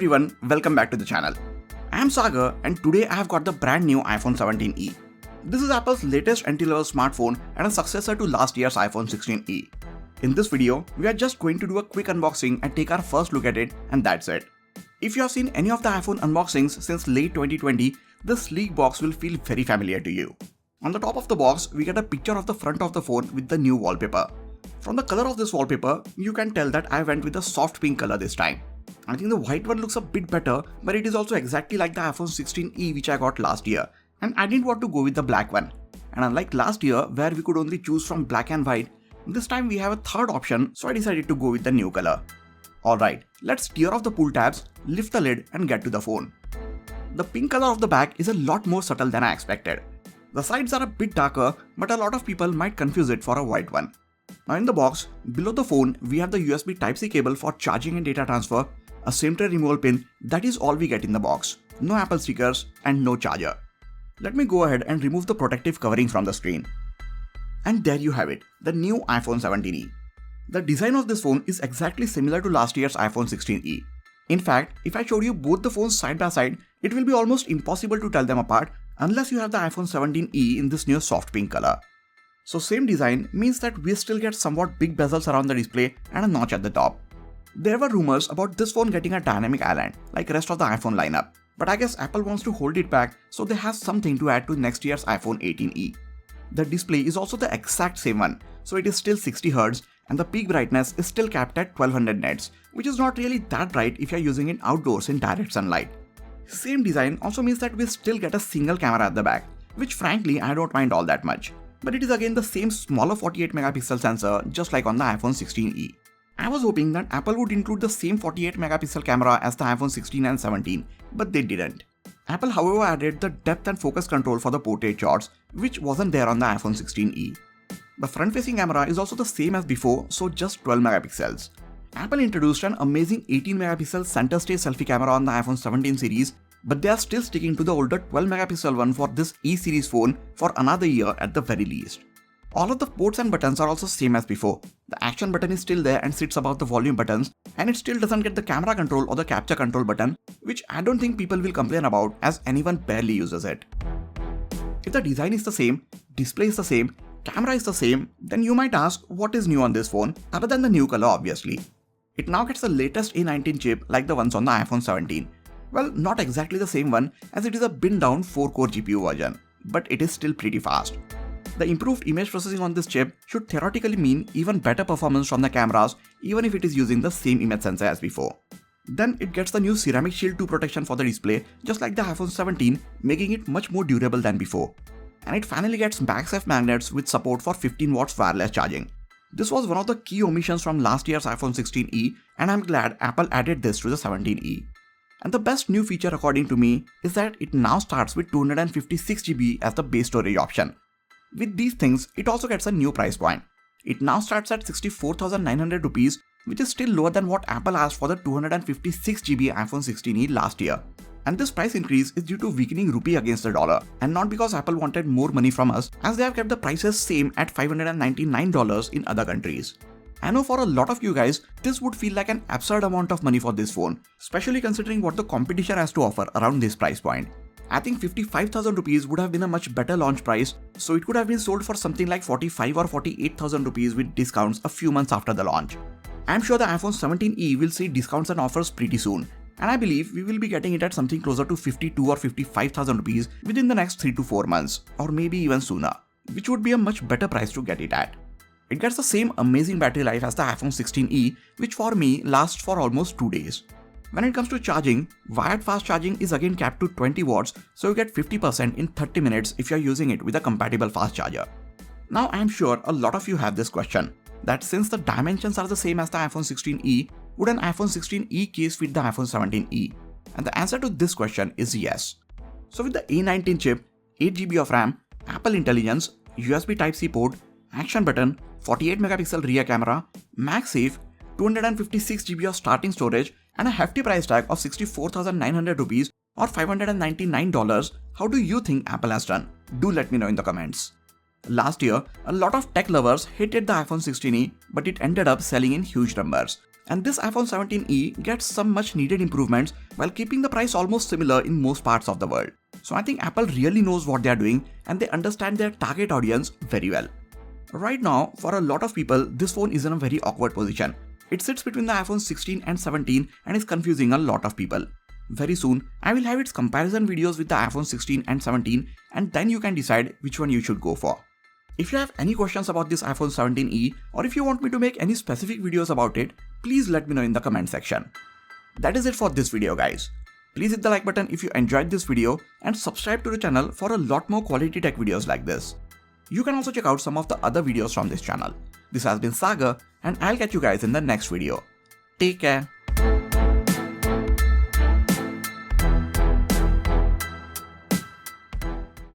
everyone, welcome back to the channel. I am Sagar and today I have got the brand new iPhone 17e. This is Apple's latest entry-level smartphone and a successor to last year's iPhone 16e. In this video, we are just going to do a quick unboxing and take our first look at it, and that's it. If you have seen any of the iPhone unboxings since late 2020, this sleek box will feel very familiar to you. On the top of the box, we get a picture of the front of the phone with the new wallpaper. From the color of this wallpaper, you can tell that I went with a soft pink color this time. I think the white one looks a bit better, but it is also exactly like the iPhone 16e which I got last year, and I didn't want to go with the black one. And unlike last year where we could only choose from black and white, this time we have a third option, so I decided to go with the new color. Alright, let's tear off the pull tabs, lift the lid and get to the phone. The pink color of the back is a lot more subtle than I expected. The sides are a bit darker, but a lot of people might confuse it for a white one. Now in the box, below the phone, we have the USB Type-C cable for charging and data transfer, a SIM tray removal pin, that is all we get in the box. No Apple stickers and no charger. Let me go ahead and remove the protective covering from the screen. And there you have it, the new iPhone 17e. The design of this phone is exactly similar to last year's iPhone 16e. In fact, if I showed you both the phones side by side, it will be almost impossible to tell them apart unless you have the iPhone 17e in this new soft pink color. So same design means that we still get somewhat big bezels around the display and a notch at the top. There were rumors about this phone getting a dynamic island like rest of the iPhone lineup, but I guess Apple wants to hold it back so they have something to add to next year's iPhone 18e. The display is also the exact same one, so it is still 60Hz and the peak brightness is still capped at 1200 nits, which is not really that bright if you are using it outdoors in direct sunlight. Same design also means that we still get a single camera at the back, which frankly I don't mind all that much. But it is again the same smaller 48 megapixel sensor just like on the iPhone 16e. I was hoping that Apple would include the same 48 megapixel camera as the iPhone 16 and 17, but they didn't. Apple however added the depth and focus control for the portrait shots, which wasn't there on the iPhone 16e. The front-facing camera is also the same as before, so just 12 megapixels. Apple introduced an amazing 18 megapixel center stage selfie camera on the iPhone 17 series, but they are still sticking to the older 12 megapixel one for this E series phone for another year at the very least. All of the ports and buttons are also same as before. The action button is still there and sits above the volume buttons, and it still doesn't get the camera control or the capture control button, which I don't think people will complain about as anyone barely uses it. If the design is the same, display is the same, camera is the same, then you might ask what is new on this phone other than the new color obviously. It now gets the latest A19 chip like the ones on the iPhone 17. Well, not exactly the same one as it is a bin-down 4-core GPU version, but it is still pretty fast. The improved image processing on this chip should theoretically mean even better performance from the cameras even if it is using the same image sensor as before. Then it gets the new Ceramic Shield 2 protection for the display just like the iPhone 17, making it much more durable than before. And it finally gets MagSafe magnets with support for 15 watts wireless charging. This was one of the key omissions from last year's iPhone 16e, and I'm glad Apple added this to the 17e. And the best new feature according to me is that it now starts with 256GB as the base storage option. With these things, it also gets a new price point. It now starts at 64,900 rupees, which is still lower than what Apple asked for the 256GB iPhone 16e last year. And this price increase is due to weakening rupee against the dollar, and not because Apple wanted more money from us, as they have kept the prices same at $599 in other countries. I know for a lot of you guys, this would feel like an absurd amount of money for this phone, especially considering what the competition has to offer around this price point. I think 55,000 rupees would have been a much better launch price, so it could have been sold for something like 45 or 48,000 rupees with discounts a few months after the launch. I'm sure the iPhone 17e will see discounts and offers pretty soon, and I believe we will be getting it at something closer to 52 or 55,000 rupees within the next 3 to 4 months, or maybe even sooner, which would be a much better price to get it at. It gets the same amazing battery life as the iPhone 16e, which for me lasts for almost 2 days. When it comes to charging, wired fast charging is again capped to 20 watts, so you get 50% in 30 minutes if you are using it with a compatible fast charger. Now I am sure a lot of you have this question, that since the dimensions are the same as the iPhone 16e, would an iPhone 16e case fit the iPhone 17e? And the answer to this question is yes. So with the A19 chip, 8GB of RAM, Apple Intelligence, USB Type-C port, action button, 48 megapixel rear camera, MagSafe, 256GB of starting storage, and a hefty price tag of 64,900 rupees or $599, how do you think Apple has done? Do let me know in the comments. Last year, a lot of tech lovers hated the iPhone 16e, but it ended up selling in huge numbers. And this iPhone 17e gets some much needed improvements while keeping the price almost similar in most parts of the world. So I think Apple really knows what they are doing and they understand their target audience very well. Right now, for a lot of people, this phone is in a very awkward position. It sits between the iPhone 16 and 17 and is confusing a lot of people. Very soon, I will have its comparison videos with the iPhone 16 and 17 and then you can decide which one you should go for. If you have any questions about this iPhone 17e or if you want me to make any specific videos about it, please let me know in the comment section. That is it for this video guys. Please hit the like button if you enjoyed this video and subscribe to the channel for a lot more quality tech videos like this. You can also check out some of the other videos from this channel. This has been Sagar and I'll catch you guys in the next video. Take care.